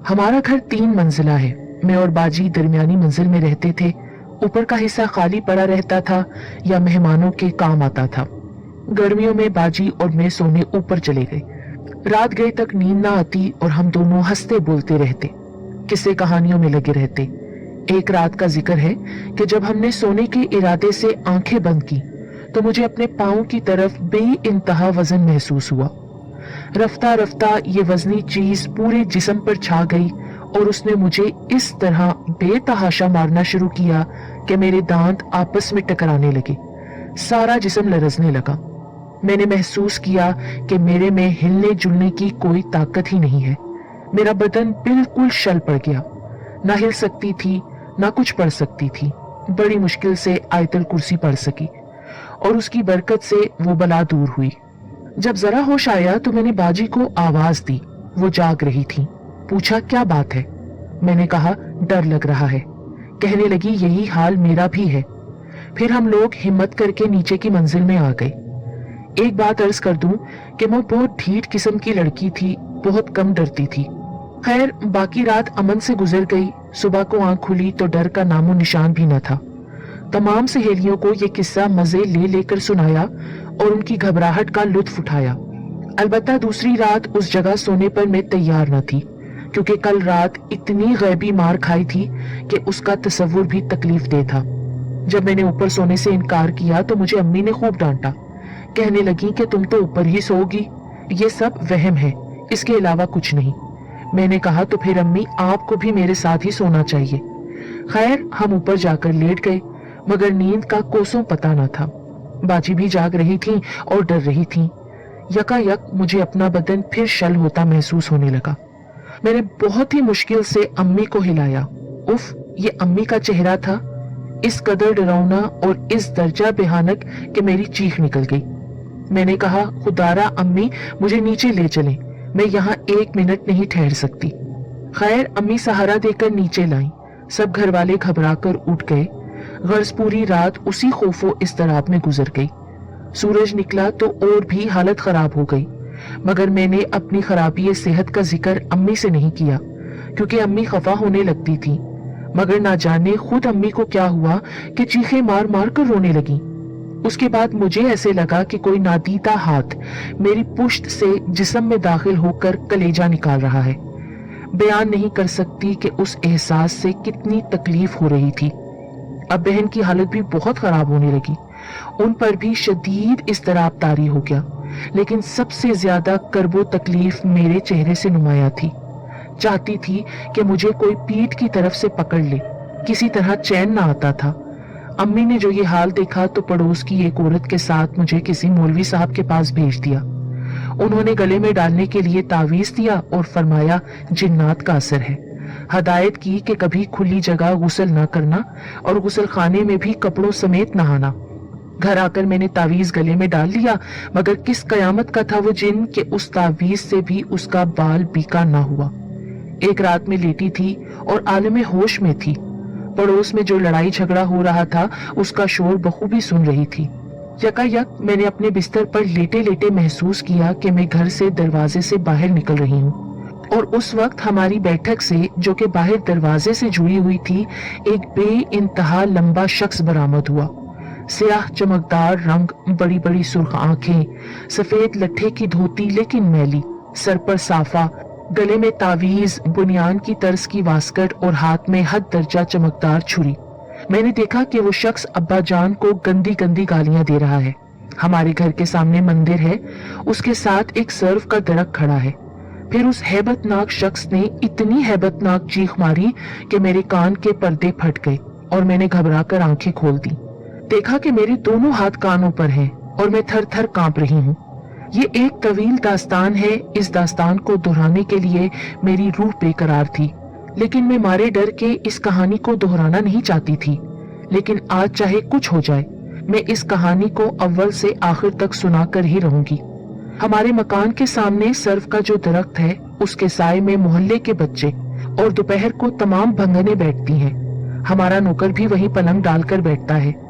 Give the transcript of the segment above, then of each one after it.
हमारा घर 3 मंजिला है। मैं और बाजी दरमियानी मंजिल में रहते थे। ऊपर का हिस्सा खाली पड़ा रहता था या मेहमानों के काम आता था। गर्मियों में बाजी और मैं सोने ऊपर चले गए। रात गए तक नींद ना आती और हम दोनों हंसते बोलते रहते, किस्से कहानियों में लगे रहते। एक रात का जिक्र है कि जब हमने सोने के इरादे से आंखें बंद की तो मुझे अपने पाँव की तरफ बेइंतहा वजन महसूस हुआ। रफ्ता रफ्ता ये वजनी चीज पूरे जिस्म पर छा गई और उसने मुझे इस तरह बेतहाशा मारना शुरू किया कि मेरे दांत आपस में टकराने लगे। सारा जिस्म लरजने लगा। मैंने महसूस किया कि मेरे में हिलने जुलने की कोई ताकत ही नहीं है। मेरा बदन बिल्कुल शल पड़ गया। ना हिल सकती थी, ना कुछ पढ़ सकती थी। बड़ी मुश्किल से आयतल कुर्सी पढ़ सकी और उसकी बरकत से वो बला दूर हुई। जब जरा होश आया तो मैंने बाजी को आवाज दी। वो जाग रही थी। पूछा, क्या बात है? मैंने कहा, डर लग रहा है। कहने लगी, यही हाल मेरा भी है। फिर हम लोग हिम्मत करके नीचे की मंजिल में आ गए। एक बात अर्ज कर दूं कि मैं बहुत ढीठ किस्म की लड़की थी, बहुत कम डरती थी। खैर, बाकी रात अमन से गुजर गई। सुबह को आंख खुली तो डर का नामो निशान भी न था। तमाम सहेलियों को ये किस्सा मजे ले लेकर सुनाया और उनकी घबराहट का लुत्फ उठाया। अलबत्ता दूसरी रात उस जगह सोने पर मैं तैयार न थी, क्योंकि कल रात इतनी गैबी मार खाई थी कि उसका तसव्वुर भी तकलीफ दे था। जब मैंने ऊपर सोने से इनकार किया तो मुझे अम्मी ने खूब डांटा। कहने लगी कि तुम तो ऊपर ही सोओगी, ये सब वहम है, इसके अलावा कुछ नहीं। मैंने कहा, तो फिर अम्मी आपको भी मेरे साथ ही सोना चाहिए। खैर, हम ऊपर जाकर लेट गए, मगर नींद का कोसों पता न था। बाजी भी जाग रही थी और डर रही थी। यकायक मुझे अपना बदन फिर शल होता महसूस होने लगा। मैंने बहुत ही मुश्किल से अम्मी को हिलाया। उफ, ये अम्मी का चेहरा था, इस कदर डरावना और इस दर्जा बेहानक कि मेरी चीख निकल गई। मैंने कहा, खुदारा अम्मी मुझे नीचे ले चलें, मैं यहाँ 1 मिनट नहीं ठहर सकती। खैर, अम्मी सहारा देकर नीचे लाई। सब घर वाले घबरा कर उठ गए। गर्ज पूरी रात उसी खौफो इस्तराब में गुजर गई। सूरज निकला तो और भी हालत खराब हो गई, मगर मैंने अपनी खराबी सेहत का जिक्र अम्मी से नहीं किया, क्योंकि अम्मी खफा होने लगती थी। मगर ना जाने खुद अम्मी को क्या हुआ कि चीखें मार मार कर रोने लगी। उसके बाद मुझे ऐसे लगा कि कोई नादीदा हाथ मेरी पुश्त से जिस्म में दाखिल होकर कलेजा निकाल रहा है। बयान नहीं कर सकती कि उस एहसास से कितनी तकलीफ हो रही थी। अब बहन की हालत भी बहुत खराब होने लगी। उन पर भी शदीद इस्तराब तारी हो गया, लेकिन सबसे ज्यादा करबो तकलीफ मेरे चेहरे से नुमाया थी। चाहती थी कि मुझे कोई पीठ की तरफ से पकड़ ले, किसी तरह चैन ना आता था। अम्मी ने जो ये हाल देखा तो पड़ोस की एक औरत के साथ मुझे किसी मौलवी साहब के पास भेज दिया। उन्होंने गले में डालने के लिए तावीज दिया और फरमाया, जिन्नात का असर है। हदायत की कि कभी खुली जगह गुस्ल न करना और गुस्ल खाने में भी कपड़ों समेत नहाना। घर आकर मैंने तावीज गले में डाल लिया, मगर किस कयामत का था वो जिन कि उस तावीज से भी उसका बाल बीका ना हुआ। एक रात में लेटी थी और आलमे होश में थी। पड़ोस में जो लड़ाई झगड़ा हो रहा था उसका शोर बखूबी सुन रही थी। यकायक मैंने अपने बिस्तर पर लेटे लेटे महसूस किया कि मैं घर से दरवाजे से बाहर निकल रही हूँ, और उस वक्त हमारी बैठक से, जो कि बाहर दरवाजे से जुड़ी हुई थी, एक बेइंतहा लंबा शख्स बरामद हुआ। स्याह चमकदार रंग, बड़ी बड़ी सुर्ख आंखें, सफेद लट्ठे की धोती लेकिन मैली, सर पर साफा, गले में तावीज, बुनियान की तर्ज की वास्कट और हाथ में हद दर्जा चमकदार छुरी। मैंने देखा कि वो शख्स अब्बा जान को गंदी गंदी गालियां दे रहा है। हमारे घर के सामने मंदिर है, उसके साथ एक सर्फ का दरख्त खड़ा है। फिर उस हैबतनाक शख्स ने इतनी हैबतनाक चीख मारी कि मेरे कान के पर्दे फट गए और मैंने घबराकर आंखें खोल दी। देखा कि मेरे दोनों हाथ कानों पर हैं और मैं थर थर कांप रही हूँ। ये एक तवील दास्तान है। इस दास्तान को दोहराने के लिए मेरी रूह बेकरार थी, लेकिन मैं मारे डर के इस कहानी को दोहराना नहीं चाहती थी। लेकिन आज चाहे कुछ हो जाए, मैं इस कहानी को अव्वल से आखिर तक सुनाकर ही रहूंगी। हमारे मकान के सामने सर्फ का जो दरख्त है, उसके साए में मोहल्ले के बच्चे और दोपहर को तमाम भंगने बैठती हैं। हमारा नौकर भी वहीं पलंग डालकर बैठता है।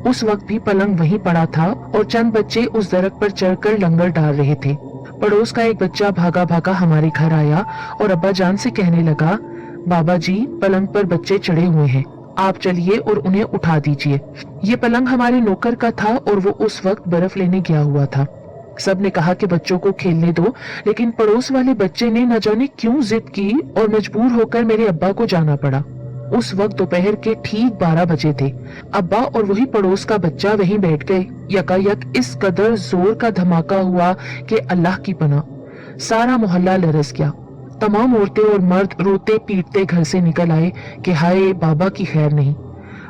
उस वक्त भी पलंग वहीं पड़ा था और चंद बच्चे उस दरख्त पर चढ़कर लंगर डाल रहे थे। पड़ोस का एक बच्चा भागा भागा हमारे घर आया और अब्बा जान से कहने लगा, बाबा जी पलंग पर बच्चे चढ़े हुए हैं, आप चलिए और उन्हें उठा दीजिए। ये पलंग हमारे नौकर का था और वो उस वक्त बर्फ लेने गया हुआ था। सब ने कहा कि बच्चों को खेलने दो, लेकिन पड़ोस वाले बच्चे ने न जाने क्यों जिद की और मजबूर होकर मेरे अब्बा को जाना पड़ा। उस वक्त दोपहर के ठीक 12 बजे थे। अब्बा और वही पड़ोस का बच्चा वहीं बैठ गए। यकायक इस कदर जोर का धमाका हुआ कि अल्लाह की पनाह, सारा मोहल्ला लरस गया। तमाम औरतें और मर्द रोते पीटते घर से निकल आए कि हाय बाबा की खैर नहीं।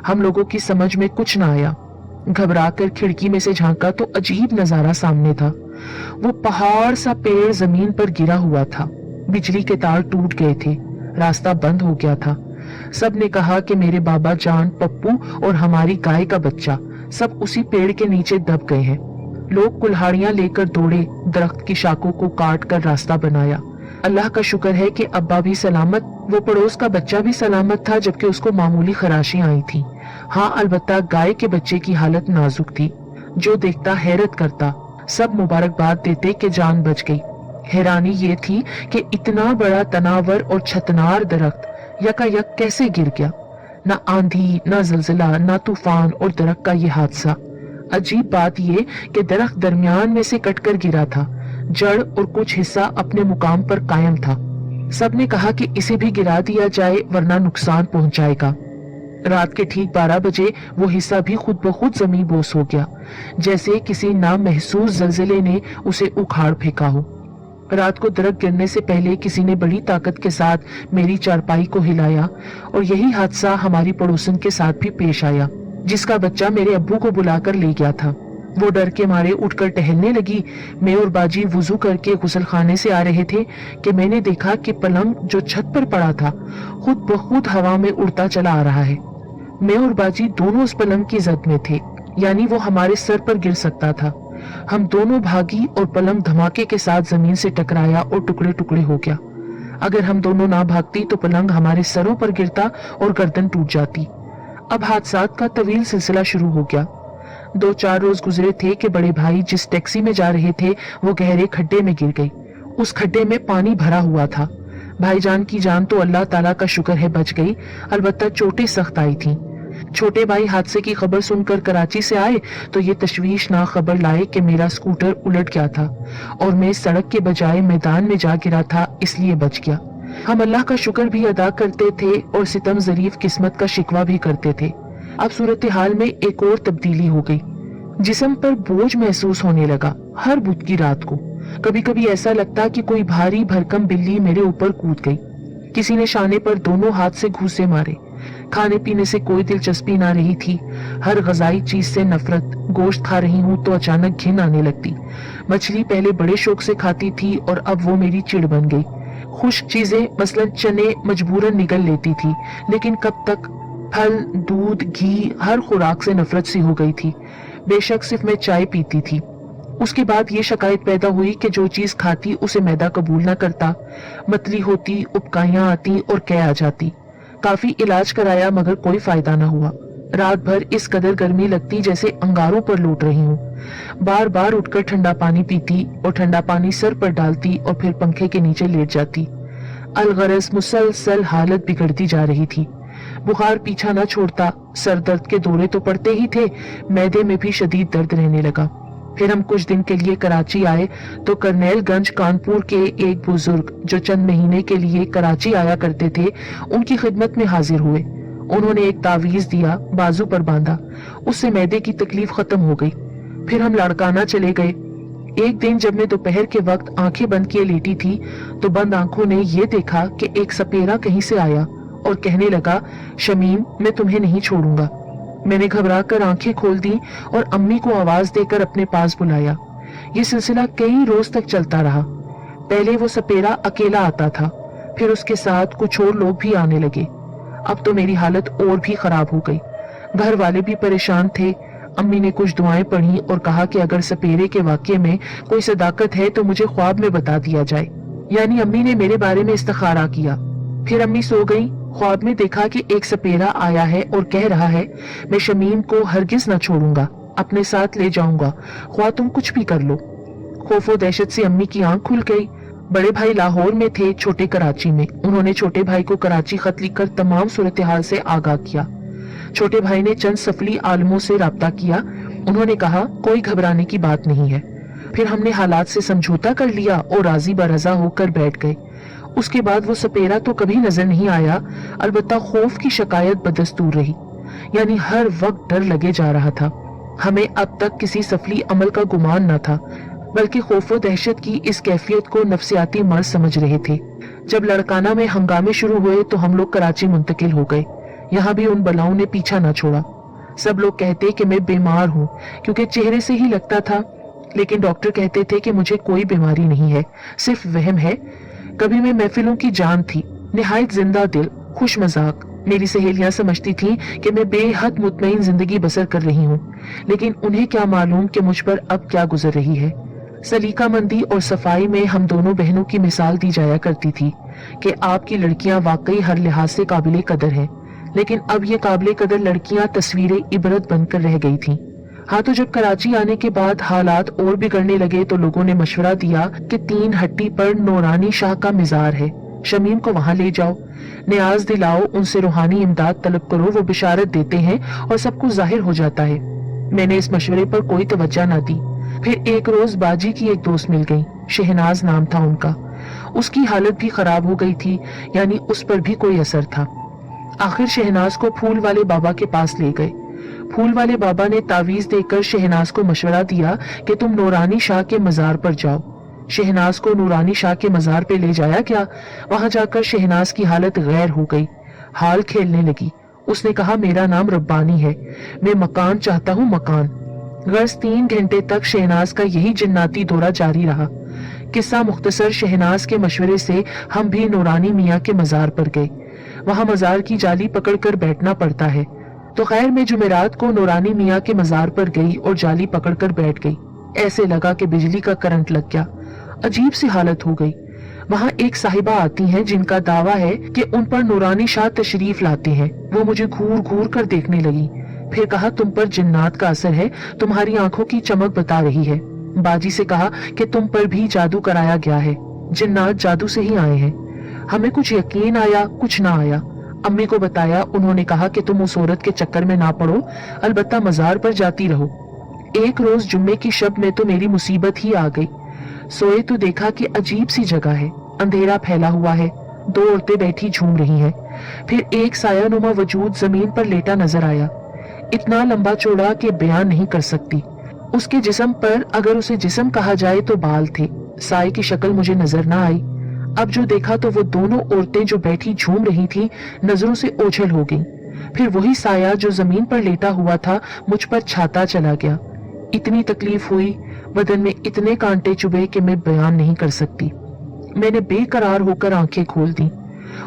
हम लोगों की समझ में कुछ ना आया। घबराकर खिड़की में से झांका तो अजीब नजारा सामने था। वो पहाड़ सा पेड़ जमीन पर गिरा हुआ था। बिजली के तार टूट गए थे, रास्ता बंद हो गया था। सब ने कहा कि मेरे बाबा जान, पप्पू और हमारी गाय का बच्चा सब उसी पेड़ के नीचे दब गए हैं। लोग कुल्हाड़ियां लेकर दौड़े, दरख्त की शाखों को काट कर रास्ता बनाया। अल्लाह का शुक्र है कि अब्बा भी सलामत, वो पड़ोस का बच्चा भी सलामत था, जबकि उसको मामूली खराशी आई थी। हाँ, अलबत्ता गाय के बच्चे की हालत नाजुक थी। जो देखता हैरत करता। सब मुबारकबाद देते कि जान बच गई। हैरानी ये थी कि इतना बड़ा तनावर और छतनार दरख्त यकायक कैसे गिर गया। ना आंधी, ना जलजिला, ना तूफान और दरख्त का ये हादसा। अजीब बात ये कि दरख्त दरमियान में से कटकर गिरा था। जड़ और कुछ हिस्सा अपने मुकाम पर कायम था। सबने कहा कि इसे भी गिरा दिया जाए वरना नुकसान पहुंचाएगा। रात के ठीक 12 बजे वो हिस्सा भी खुद ब खुद जमीन बोस हो गया, जैसे किसी नामहसूस जलजिले ने उसे उखाड़ फेंका हो। रात को दरख्त गिरने से पहले किसी ने बड़ी ताकत के साथ मेरी चारपाई को हिलाया और यही हादसा हमारी पड़ोसन के साथ भी पेश आया, जिसका बच्चा मेरे अब्बू को बुलाकर ले गया था। वो डर के मारे उठकर टहलने लगी। मैं और बाजी वुजू करके गुसल खाने से आ रहे थे कि मैंने देखा कि पलंग जो छत पर पड़ा था खुद ब खुद हवा में उड़ता चला आ रहा है। मैं और बाजी दोनों उस पलंग की जद में थे, यानी वो हमारे सर पर गिर सकता था। हम दोनों भागी और पलंग धमाके के साथ जमीन से टकराया और टुकड़े टुकड़े हो गया। अगर हम दोनों ना भागती तो पलंग हमारे सरों पर गिरता और गर्दन टूट जाती। अब हादसात का तवील सिलसिला शुरू हो गया। 2-4 रोज गुजरे थे कि बड़े भाई जिस टैक्सी में जा रहे थे वो गहरे खड्डे में गिर गई। उस खड्डे में पानी भरा हुआ था। भाईजान की जान तो अल्लाह ताला का शुक्र है बच गई, अलबत्ता चोटें सख्त आई थीं। छोटे भाई हादसे की खबर सुनकर कराची से आए तो ये तशवीशनाक खबर लाए कि मेरा स्कूटर उलट गया था और मैं सड़क के बजाय मैदान में जा गिरा था, इसलिए बच गया। हम अल्लाह का शुक्र भी अदा करते थे और सितम ज़रीफ किस्मत का शिकवा भी करते थे। अब सूरत हाल में एक और तब्दीली हो गई। जिस्म पर बोझ महसूस होने लगा हर बुध की रात को। कभी कभी ऐसा लगता कि कोई भारी भरकम बिल्ली मेरे ऊपर कूद गई। किसी ने शाने पर दोनों हाथ से घूंसे मारे। खाने पीने से कोई दिलचस्पी ना रही थी। हर गजाई चीज से नफरत। गोश्त खा रही हूँ तो अचानक घिन आने लगती। मछली पहले बड़े शौक से खाती थी और अब वो मेरी चिढ़ बन गई। खुश्क चीजें मसलन चने मजबूरन निगल लेती थी, लेकिन कब तक। फल, दूध, घी, हर खुराक से नफरत सी हो गई थी। बेशक सिर्फ मैं चाय पीती थी। उसके बाद ये शिकायत पैदा हुई कि जो चीज खाती उसे मैदा कबूल ना करता। मतली होती, उपकाइयां आती और कै आ जाती। काफी इलाज कराया मगर कोई फायदा ना हुआ। रात भर इस कदर गर्मी लगती जैसे अंगारों पर लौट रही हूँ। बार बार उठकर ठंडा पानी पीती और ठंडा पानी सर पर डालती और फिर पंखे के नीचे लेट जाती। अलगरज मुसलसल हालत बिगड़ती जा रही थी। बुखार पीछा न छोड़ता। सर दर्द के दौरे तो पड़ते ही थे, मैदे में भी शदीद दर्द रहने लगा। फिर हम कुछ दिन के लिए कराची आए तो करनेलगंज कानपुर के एक बुजुर्ग जो चंद महीने के लिए कराची आया करते थे उनकी खिदमत में हाजिर हुए। उन्होंने एक तावीज दिया, बाजू पर बांधा। उससे मैदे की तकलीफ खत्म हो गई। फिर हम लाड़काना चले गए। एक दिन जब मैं दोपहर के वक्त आंखें बंद किए लेटी थी तो बंद आंखों ने ये देखा कि एक सपेरा कहीं से आया और कहने लगा, शमीम मैं तुम्हें नहीं छोड़ूंगा। मैंने घबराकर आंखें खोल दी और अम्मी को आवाज देकर अपने पास बुलाया। ये सिलसिला कई रोज तक चलता रहा। पहले वो सपेरा अकेला आता था, फिर उसके साथ कुछ और लोग भी आने लगे। अब तो मेरी हालत और भी खराब हो गई। घर वाले भी परेशान थे। अम्मी ने कुछ दुआएं पढ़ी और कहा कि अगर सपेरे के वाक्य में कोई सदाकत है तो मुझे ख्वाब में बता दिया जाए। यानी अम्मी ने मेरे बारे में इस्तिखारा किया। फिर अम्मी सो गई। ख्वाब में देखा कि एक सपेरा आया है और कह रहा है, मैं शमीम को हरगिज न छोड़ूंगा, अपने साथ ले जाऊंगा, ख्वाह तुम कुछ भी कर लो। खौफ और दहशत से अम्मी की आंख खुल गई। बड़े भाई लाहौर में थे, छोटे कराची में। उन्होंने छोटे भाई को कराची खत लिखकर तमाम सूरत हाल से आगाह किया। छोटे भाई ने चंद सफली आलमों से राब्ता किया। उन्होंने कहा कोई घबराने की बात नहीं है। फिर हमने हालात से समझौता कर लिया और राजी बरजा होकर बैठ गए। उसके बाद वो सपेरा तो कभी नजर नहीं आया, अलबत्ता खौफ की शिकायत बदस्तूर रही, यानी हर वक्त डर लगे जा रहा था। हमें अब तक किसी सफली अमल का गुमान न था, बल्कि खौफ व दहशत की इस कैफियत को नफ्सियाती मर्ज समझ रहे थे। जब लड़काना में हंगामे शुरू हुए तो हम लोग कराची मुंतकिल हो गए। यहाँ भी उन बलाओं ने पीछा न छोड़ा। सब लोग कहते कि मैं बीमार हूँ, क्योंकि चेहरे से ही लगता था, लेकिन डॉक्टर कहते थे कि मुझे कोई बीमारी नहीं है, सिर्फ वहम है। कभी मैं महफिलों की जान थी, निहायत जिंदा दिल, खुश मजाक। मेरी सहेलियां समझती थीं कि मैं बेहद मुतमईन जिंदगी बसर कर रही हूँ, लेकिन उन्हें क्या मालूम कि मुझ पर अब क्या गुजर रही है। सलीका मंदी और सफाई में हम दोनों बहनों की मिसाल दी जाया करती थी कि आपकी लड़कियां वाकई हर लिहाज से काबिले कदर हैं, लेकिन अब ये काबिले कदर लड़कियां तस्वीरें इबरत बनकर रह गई थीं। हाँ, तो जब कराची आने के बाद हालात और बिगड़ने लगे तो लोगों ने मशवरा दिया कि 3 हट्टी पर नूरानी शाह का मिजार है, शमीम को वहां ले जाओ, नियाज दिलाओ, उनसे रूहानी इमदाद तलब करो, वो बिशारत देते हैं और सब कुछ जाहिर हो जाता है। मैंने इस मशवरे पर कोई तवज्जो न दी। फिर एक रोज बाजी की एक दोस्त मिल गई, शहनाज नाम था उनका। उसकी हालत भी खराब हो गई थी, यानी उस पर भी कोई असर था। आखिर शहनाज को फूल वाले बाबा के पास ले गए। फूल वाले बाबा ने तावीज देकर शहनाज को मशवरा दिया कि तुम नूरानी शाह के मजार पर जाओ। शहनाज को नूरानी शाह के मजार पे ले जाया गया। वहां जाकर शहनाज की हालत गैर हो गई, हाल खेलने लगी। उसने कहा मेरा नाम रब्बानी है, मैं मकान चाहता हूँ, मकान। गर्ज 3 घंटे तक शहनाज का यही जिन्नाती दौरा जारी रहा। किस्सा मुख्तसर, शहनाज के मशवरे से हम भी नूरानी मियाँ के मजार पर गए। वहां मजार की जाली पकड़कर बैठना पड़ता है, तो खैर मैं जुमेरात को नूरानी मियाँ के मजार पर गई और जाली पकड़कर बैठ गई। ऐसे लगा कि बिजली का करंट लग गया। अजीब सी हालत हो गई। वहां एक साहिबा आती हैं जिनका दावा है कि उन पर नूरानी शाह तशरीफ लाते हैं। वो मुझे घूर घूर कर देखने लगी। फिर कहा तुम पर जिन्नात का असर है, तुम्हारी आंखों की चमक बता रही है। बाजी से कहा कि तुम पर भी जादू कराया गया है, जिन्नात जादू से ही आए हैं। हमें कुछ यकीन आया, कुछ ना आया। अम्मी को बताया, उन्होंने कहा कि तुम उस औरत के चक्कर में ना पड़ो, अलबत्ता मजार पर जाती रहो। एक रोज जुम्मे की शब में तो मेरी मुसीबत ही आ गई। सोए तो देखा कि अजीब सी जगह है, अंधेरा फैला हुआ है, 2 औरतें बैठी झूम रही हैं। फिर एक सायानुमा वजूद जमीन पर लेटा नजर आया, इतना लंबा चौड़ा कि बयान नहीं कर सकती। उसके जिस्म पर, अगर उसे जिस्म कहा जाए तो बाल थे। साए की शक्ल मुझे नजर ना आई। अब जो देखा तो वो दोनों औरतें जो बैठी झूम रही थी नजरों से ओझल हो गईं। फिर वही साया जो जमीन पर लेटा हुआ था मुझ पर छाता चला गया। इतनी तकलीफ हुई, बदन में इतने कांटे चुभे कि मैं बयान नहीं कर सकती। मैंने बेकरार होकर आंखें खोल दी।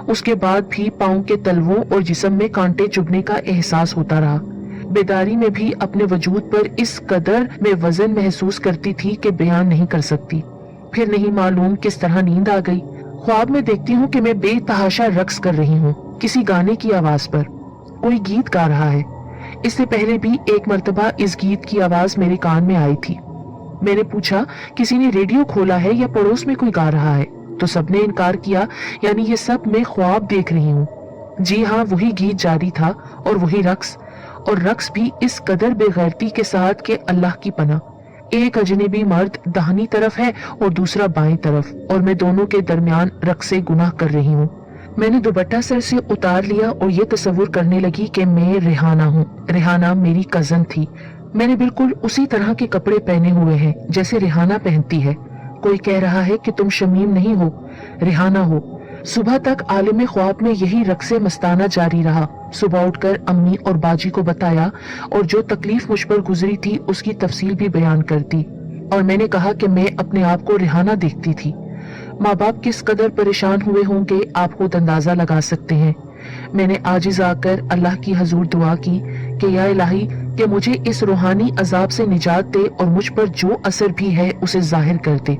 उसके बाद भी पांव के तलवों और जिस्म में कांटे चुभने का एहसास होता रहा। बेदारी में भी अपने वजूद पर इस कदर में वजन महसूस करती थी कि बयान नहीं कर सकती। फिर नहीं मालूम किस तरह नींद आ गई। ख्वाब में देखती हूँ कि मैं बेतहाशा रक्स कर रही हूँ किसी गाने की आवाज पर। कोई गीत गा रहा है। इससे पहले भी एक मर्तबा इस गीत की आवाज मेरे कान में आई थी। मैंने पूछा किसी ने रेडियो खोला है या पड़ोस में कोई गा रहा है, तो सबने इनकार किया, यानी ये सब मैं ख्वाब देख रही हूँ। जी हाँ, वही गीत जारी था और वही रक्स, और रक्स भी इस कदर बेगैरती के साथ कि अल्लाह की पनाह। एक अजनबी मर्द दाहिनी तरफ है और दूसरा बाएं तरफ, और मैं दोनों के दरमियान रक्स से गुनाह कर रही हूँ। मैंने दुपट्टा सर से उतार लिया और ये तस्वुर करने लगी कि मैं रेहाना हूँ। रेहाना मेरी कजन थी। मैंने बिल्कुल उसी तरह के कपड़े पहने हुए हैं जैसे रेहाना पहनती है। कोई कह रहा है कि तुम शमीम नहीं हो, रेहाना हो। सुबह तक आलिम ख्वाब में यही रक्से मस्ताना जारी रहा। सुबह उठकर अम्मी और बाजी को बताया और जो तकलीफ मुझ पर गुजरी थी उसकी तफसील भी बयान कर दी, और मैंने कहा कि मैं अपने आप को रेहाना देखती थी। माँ बाप किस कदर परेशान हुए होंगे आप खुद अंदाजा लगा सकते हैं। मैंने आजिज आकर अल्लाह की हजूर दुआ की कि या इलाही कि मुझे इस रूहानी अजाब से निजात दे और मुझ पर जो असर भी है उसे जाहिर कर दे।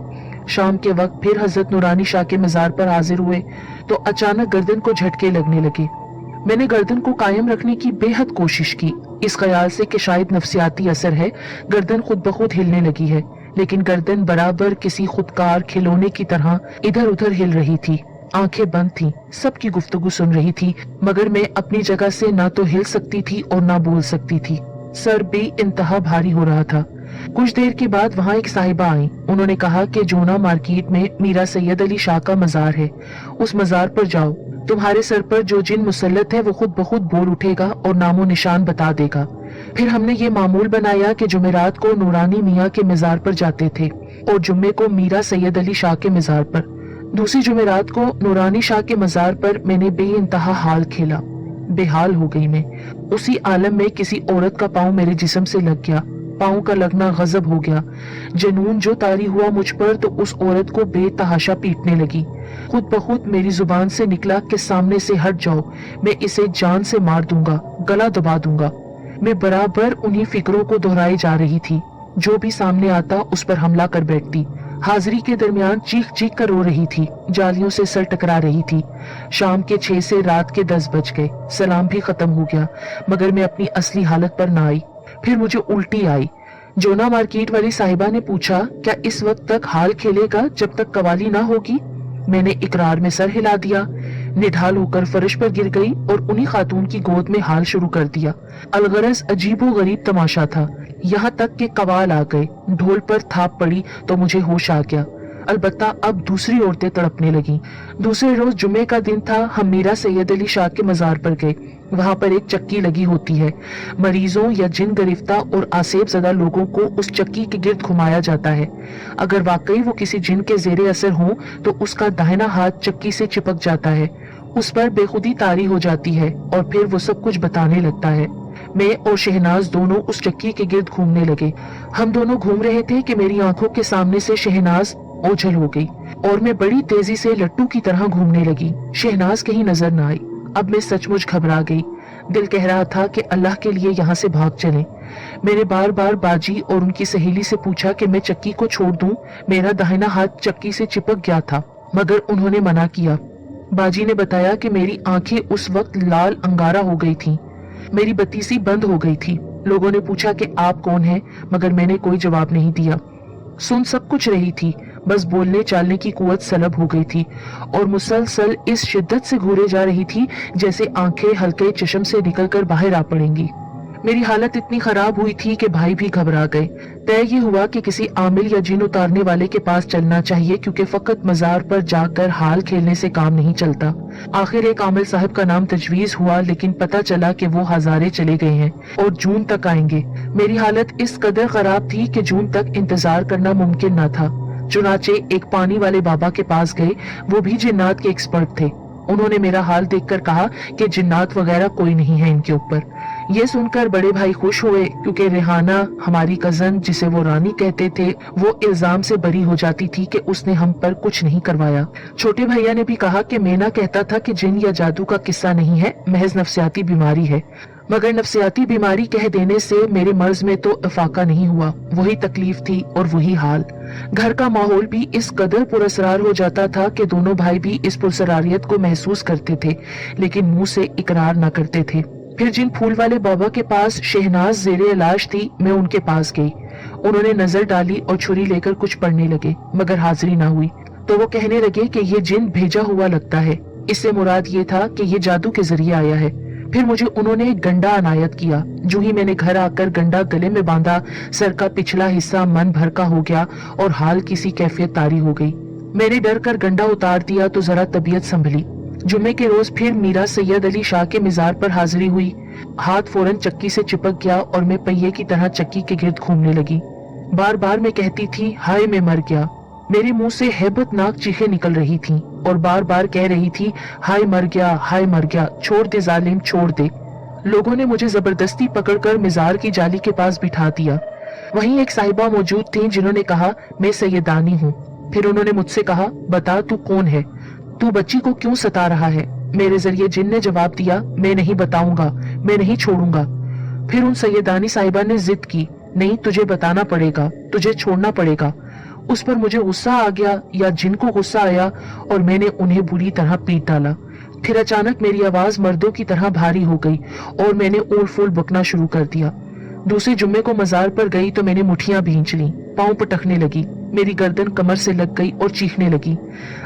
शाम के वक्त फिर हजरत नूरानी शाह के मजार पर हाजिर हुए तो अचानक गर्दन को झटके लगने लगे। मैंने गर्दन को कायम रखने की बेहद कोशिश की, इस ख्याल से कि शायद नफ्सियाती असर है। गर्दन खुद ब खुद हिलने लगी है, लेकिन गर्दन बराबर किसी खुदकार खिलौने की तरह इधर उधर हिल रही थी। आंखें बंद थीं, सबकी गुफ्तगू सुन रही थी, मगर मैं अपनी जगह से ना तो हिल सकती थी और ना बोल सकती थी। सर भी इंतहा भारी हो रहा था। कुछ देर के बाद वहां एक साहिबा आई। उन्होंने कहा कि जोना मार्केट में मीरा सैयद अली शाह का मजार है, उस मजार पर जाओ। तुम्हारे सर पर जो जिन मुसल्लत है वो खुद ब खुद बोल उठेगा और नामो निशान बता देगा। फिर हमने ये मामूल बनाया कि जुमेरात को नूरानी मियाँ के मजार पर जाते थे और जुम्मे को मीरा सैयद अली शाह के मजार पर। दूसरी जुमेरात को नूरानी शाह के मजार पर मैंने बेइंतहा हाल खेला। बेहाल हो गई मैं। उसी आलम में किसी औरत का पाँव मेरे जिस्म से लग गया। पाँव का लगना गजब हो गया। जनून जो तारी हुआ मुझ पर तो उस औरत को बेतहाशा पीटने लगी। खुद ब खुद मेरी जुबान से निकला कि सामने से हट जाओ, मैं इसे जान से मार दूंगा, गला दबा दूंगा। मैं बराबर उन्हीं फिक्रों को दोहराई जा रही थी। जो भी सामने आता उस पर हमला कर बैठती। हाजिरी के दरमियान चीख चीख कर रो रही थी, जालियों से सर टकरा रही थी। शाम के 6 से रात के 10 बज गए। सलाम भी खत्म हो गया, मगर मैं अपनी असली हालत पर ना आई। फिर मुझे उल्टी आई। जोना मार्केट वाली साहिबा ने पूछा, क्या इस वक्त तक हाल खेलेगा जब तक कवाली ना होगी? मैंने इकरार में सर हिला दिया। निढाल होकर फर्श पर गिर गई और उन्हीं खातून की गोद में हाल शुरू कर दिया। अलगरज अजीबो गरीब तमाशा था। यहाँ तक के कवाल आ गए। ढोल पर थाप पड़ी तो मुझे होश आ गया। अलबत्ता अब दूसरी औरतें तड़पने लगीं। दूसरे रोज जुम्मे का दिन था। हम मीरा सैयद अली शाह के मजार पर गए। वहां पर एक चक्की लगी होती है। मरीजों या जिन गिरफ्ता और आसेब ज़दा लोगों को उस चक्की के गिर्द घुमाया जाता है। अगर वाकई वो किसी जिन के जेरे असर हो तो उसका दाहिना हाथ चक्की से चिपक जाता है, उस पर बेखुदी तारी हो जाती है और फिर वो सब कुछ बताने लगता है। मैं और शहनाज दोनों उस चक्की के गिर्द घूमने लगे। हम दोनों घूम रहे थे कि मेरी आंखों के सामने से शहनाज ओझल हो गई और मैं बड़ी तेजी से लट्टू की तरह घूमने लगी। शहनाज कहीं नजर न आई। अब मैं सचमुच घबरा गई। दिल कह रहा था कि अल्लाह के लिए यहाँ से भाग चलें। मैंने बार बार बाजी और उनकी सहेली से पूछा कि मैं चक्की को छोड़ दूं। मेरा दाहिना हाथ चक्की से चिपक गया था, मगर उन्होंने मना किया। बाजी ने बताया कि मेरी आंखें उस वक्त लाल अंगारा हो गई थीं। मेरी बत्तीसी बंद हो गई थी। लोगों ने पूछा कि आप कौन हैं, मगर मैंने कोई जवाब नहीं दिया। सुन सब कुछ रही थी, बस बोलने चालने की कुव्वत सलब हो गई थी और मुसलसल इस शिद्दत से घूरे जा रही थी जैसे आंखें हल्के चश्म से निकलकर बाहर आ पड़ेंगी। मेरी हालत इतनी खराब हुई थी कि भाई भी घबरा गए। तय ये हुआ कि किसी आमिल या जिन उतारने वाले के पास चलना चाहिए, क्योंकि फकत मजार पर जाकर हाल खेलने से काम नहीं चलता। आखिर एक आमिल साहब का नाम तजवीज हुआ, लेकिन पता चला कि वो हजारे चले गए हैं और जून तक आएंगे। मेरी हालत इस कदर खराब थी कि जून तक इंतजार करना मुमकिन न था। चुनाचे एक पानी वाले बाबा के पास गए। वो भी जिन्नात के एक्सपर्ट थे। उन्होंने मेरा हाल देखकर कहा कि जिन्नात वगैरह कोई नहीं है इनके ऊपर। ये सुनकर बड़े भाई खुश हुए, क्योंकि रेहाना हमारी कजन, जिसे वो रानी कहते थे, वो इल्जाम से बरी हो जाती थी कि उसने हम पर कुछ नहीं करवाया। छोटे भैया ने भी कहा कि मेना कहता था कि जिन या जादू का किस्सा नहीं है, महज नफ्सियाती बीमारी है। मगर नफ्सियाती बीमारी कह देने से मेरे मर्ज में तो इफाका नहीं हुआ। वही तकलीफ थी और वही हाल। घर का माहौल भी इस कदर पुरअसरार हो जाता था कि दोनों भाई भी इस पुरअसरारियत को महसूस करते थे, लेकिन मुंह से इकरार न करते थे। फिर जिन फूल वाले बाबा के पास शहनाज जेरे इलाज थी, मैं उनके पास गई। उन्होंने नजर डाली और छुरी लेकर कुछ पढ़ने लगे, मगर हाजिरी ना हुई। तो वो कहने लगे कि ये जिन भेजा हुआ लगता है। इससे मुराद ये था कि ये जादू के जरिए आया है। फिर मुझे उन्होंने एक गंडा अनायत किया। जो ही मैंने घर आकर गंडा गले में बांधा, सर का पिछला हिस्सा मन भर का हो गया और हाल किसी कैफियत तारी हो गई। मैंने डर कर गंडा उतार दिया तो जरा तबीयत संभली। जुम्मे के रोज फिर मीरा सैयद अली शाह के मिजार पर हाजिरी हुई। हाथ फौरन चक्की से चिपक गया और मैं पहिए की तरह चक्की के गिर्द घूमने लगी। बार बार मैं कहती थी, हाय मैं मर गया। मेरे मुंह से हैबतनाक चीखें निकल रही थीं और बार बार कह रही थी, हाय मर गया, हाय मर गया, छोड़ दे जालिम, छोड़ दे। लोगों ने मुझे जबरदस्ती पकड़कर मिजार की जाली के पास बिठा दिया। वहीं एक साहिबा मौजूद थी जिन्होंने कहा, मैं सैयदानी हूँ। फिर उन्होंने मुझसे कहा, बता तू कौन है, तू बच्ची को क्यों सता रहा है? मेरे जरिए जिन ने जवाब दिया, मैं नहीं बताऊंगा, मैं नहीं छोड़ूंगा। फिर उन सैयदानी साहिबा ने जिद की, नहीं तुझे बताना पड़ेगा, तुझे छोड़ना पड़ेगा। उस पर मुझे गुस्सा आ गया या जिनको गुस्सा आया और मैंने उन्हें बुरी तरह पीट डाला। फिर अचानक मेरी आवाज मर्दों की तरह भारी हो गई और मैंने ओल फूल बकना शुरू कर दिया। दूसरे जुम्मे को मजार पर गई तो मैंने मुठियां भींच ली। पांव पटकने लगी। मेरी गर्दन कमर से लग गई और चीखने लगी,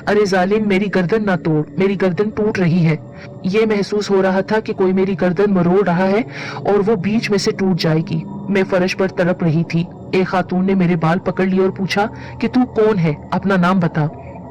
अरे जालिम, मेरी गर्दन ना तोड़, मेरी गर्दन टूट रही है। ये महसूस हो रहा था कि कोई मेरी गर्दन मरोड़ रहा है और वो बीच में से टूट जाएगी। मैं फर्श पर तड़प रही थी। एक खातून ने मेरे बाल पकड़ लिए और पूछा कि तू कौन है, अपना नाम बता।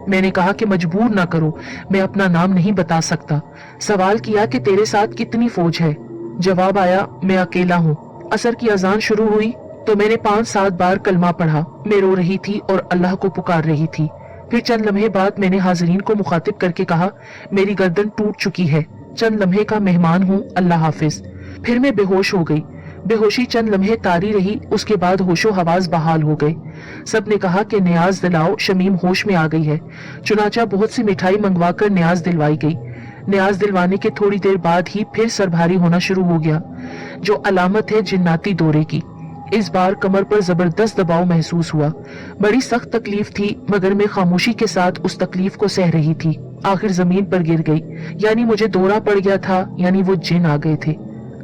मैंने कहा कि मजबूर ना करो, मैं अपना नाम नहीं बता सकता। सवाल किया कि तेरे साथ कितनी फौज है। जवाब आया, मैं अकेला हूँ। असर की अजान शुरू हुई तो मैंने 5-7 बार कलमा पढ़ा। मैं रो रही थी और अल्लाह को पुकार रही थी। फिर चंद लम्हे बाद मैंने हाजिरीन को मुखातिब करके कहा, मेरी गर्दन टूट चुकी है, चंद लम्हे का मेहमान हूँ, अल्लाह हाफिज। फिर मैं बेहोश हो गई। बेहोशी चंद लम्हे तारी रही, उसके बाद होशो हवास बहाल हो गए। सब ने कहा कि न्याज दिलाओ, शमीम होश में आ गई है। चुनाचा बहुत सी मिठाई मंगवाकर न्याज दिलवाई गई। न्याज दिलवाने के थोड़ी देर बाद ही फिर सर भारी होना शुरू हो गया, जो अलामत है जिन्नाती दौरे की। इस बार कमर पर जबरदस्त दबाव महसूस हुआ। बड़ी सख्त तकलीफ थी, मगर मैं खामोशी के साथ उस तकलीफ को सह रही थी। आखिर जमीन पर गिर गई, यानी मुझे दौरा पड़ गया था, यानी वो जिन आ गए थे।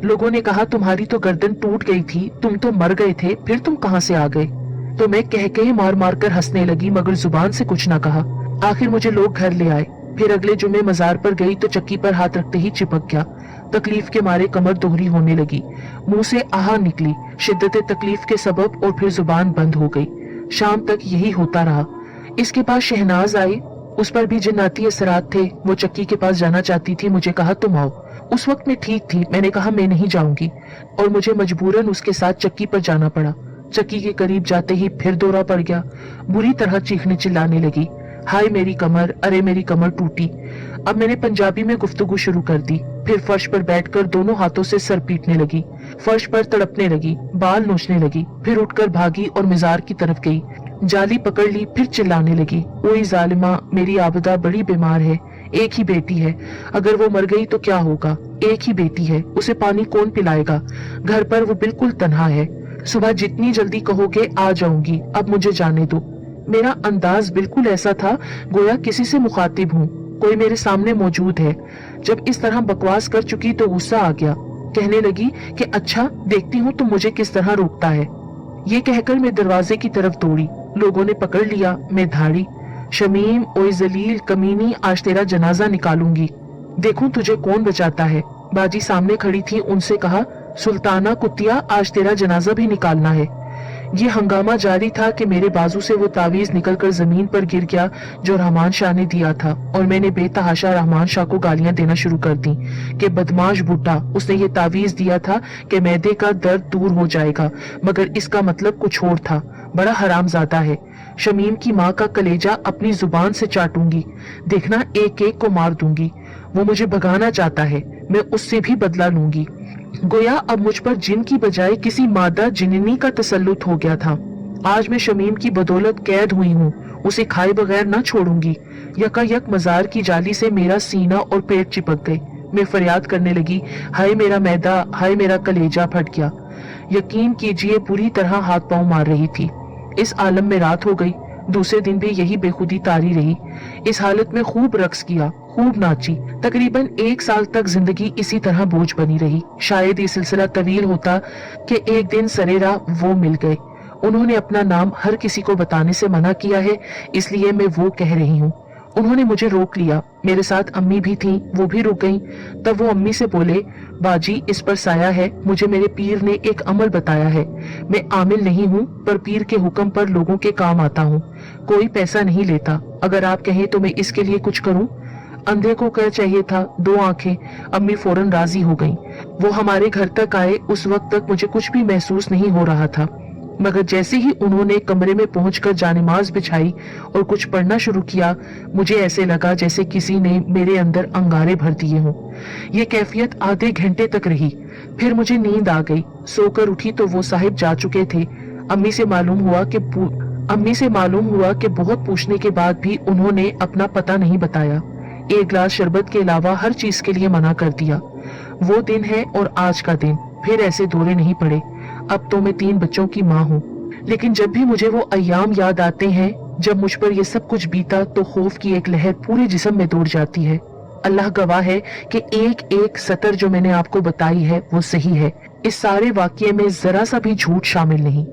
लोगों ने कहा, तुम्हारी तो गर्दन टूट गई थी, तुम तो मर गए थे, फिर तुम कहां से आ गए? तो मैं कह के मार मार कर हंसने लगी, मगर जुबान से कुछ ना कहा। आखिर मुझे लोग घर ले आए। फिर अगले जुमे मजार पर गई तो चक्की पर हाथ रखते ही चिपक गया। तकलीफ के मारे कमर दोहरी होने लगी, मुंह से आह निकली शिद्दत तकलीफ के सबब, और फिर जुबान बंद हो गई। शाम तक यही होता रहा। इसके बाद शहनाज आई, उस पर भी जिन्नाती असरात थे। वो चक्की के पास जाना चाहती थी, मुझे कहा तुम आओ। उस वक्त मैं ठीक थी, मैंने कहा मैं नहीं जाऊंगी, और मुझे मजबूरन उसके साथ चक्की पर जाना पड़ा। चक्की के करीब जाते ही फिर दौरा पड़ गया। बुरी तरह चीखने चिल्लाने लगी, हाय मेरी कमर, अरे मेरी कमर टूटी। अब मैंने पंजाबी में गुफ्तगू शुरू कर दी। फिर फर्श पर बैठकर दोनों हाथों से सर पीटने लगी, फर्श पर तड़पने लगी, बाल नोचने लगी। फिर उठकर भागी और मिजार की तरफ गई। जाली पकड़ ली, फिर चिल्लाने लगी, ओए जालिमा, मेरी आबदा बड़ी बीमार है, एक ही बेटी है, अगर वो मर गई तो क्या होगा? एक ही बेटी है, उसे पानी कौन पिलाएगा? घर पर वो बिल्कुल तन्हा है। सुबह जितनी जल्दी कहोगे आ जाऊंगी, अब मुझे जाने दो। मेरा अंदाज बिल्कुल ऐसा था गोया किसी से मुखातिब हूँ, कोई मेरे सामने मौजूद है। जब इस तरह बकवास कर चुकी तो गुस्सा आ गया। कहने लगी कि अच्छा देखती हूँ तुम मुझे किस तरह रोकता है। ये कहकर मैं दरवाजे की तरफ दौड़ी। लोगों ने पकड़ लिया। मैं धाड़ी, शमीम, ओए जलील कमीनी, आज तेरा जनाजा निकालूंगी, देखूं तुझे कौन बचाता है। बाजी सामने खड़ी थी, उनसे कहा, सुल्ताना कुतिया, आज तेरा जनाजा भी निकालना है। ये हंगामा जारी था कि मेरे बाजू से वो तावीज निकलकर जमीन पर गिर गया जो रहमान शाह ने दिया था, और मैंने बेतहाशा रहमान शाह को गालियां देना शुरू कर दी कि बदमाश बुड्ढा, उसने ये तावीज दिया था कि मैदे का दर्द दूर हो जाएगा, मगर इसका मतलब कुछ और था। बड़ा हरामजादा है। शमीम की माँ का कलेजा अपनी जुबान से चाटूंगी, देखना एक एक को मार दूंगी। वो मुझे भगाना चाहता है, मैं उससे भी बदला लूंगी। गोया अब मुझ पर जिन की बजाय किसी मादा जिन्नी का तसल्लुत हो गया था। आज मैं शमीम की बदौलत कैद हुई हूँ, उसे खाए बगैर न छोड़ूंगी। यकायक मजार की जाली से मेरा सीना और पेट चिपक गए। मैं फरियाद करने लगी, हाय मेरा मैदा, हाय मेरा कलेजा फट गया। यकीन कीजिए बुरी तरह हाथ पांव मार रही थी। इस आलम में रात हो गई। दूसरे दिन भी यही बेखुदी तारी रही। इस हालत में खूब रक्स किया, खूब नाची। तकरीबन 1 साल तक जिंदगी इसी तरह बोझ बनी रही। शायद ये सिलसिला तवील होता कि एक दिन सरेरा वो मिल गए। उन्होंने अपना नाम हर किसी को बताने से मना किया है, इसलिए मैं वो कह रही हूँ। उन्होंने मुझे रोक लिया। मेरे साथ अम्मी भी थीं, वो भी रुक गईं। तब वो अम्मी से बोले, बाजी इस पर साया है, मुझे मेरे पीर ने एक अमल बताया है। मैं आमिल नहीं हूँ, पर पीर के हुक्म पर लोगों के काम आता हूँ। कोई पैसा नहीं लेता। अगर आप कहें तो मैं इसके लिए कुछ करूँ। अंधे को कर चाहिए था 2 आंखें। अम्मी फौरन राजी हो गईं। वो हमारे घर तक आए। उस वक्त तक मुझे कुछ भी महसूस नहीं हो रहा था, मगर जैसे ही उन्होंने कमरे में पहुंचकर जानिमाज बिछाई और कुछ पढ़ना शुरू किया, मुझे ऐसे लगा जैसे किसी ने मेरे अंदर अंगारे भर दिए हों। ये कैफियत आधे घंटे तक रही। फिर मुझे नींद आ गई। सोकर उठी तो वो साहिब जा चुके थे। अम्मी से मालूम हुआ कि बहुत पूछने के बाद भी उन्होंने अपना पता नहीं बताया। 1 गिलास शरबत के अलावा हर चीज के लिए मना कर दिया। वो दिन है और आज का दिन, फिर ऐसे दौरे नहीं पड़े। अब तो मैं 3 बच्चों की माँ हूँ, लेकिन जब भी मुझे वो अय्याम याद आते हैं जब मुझ पर ये सब कुछ बीता, तो खौफ की एक लहर पूरे जिस्म में दौड़ जाती है। अल्लाह गवाह है कि एक एक सतर जो मैंने आपको बताई है वो सही है। इस सारे वाकये में जरा सा भी झूठ शामिल नहीं।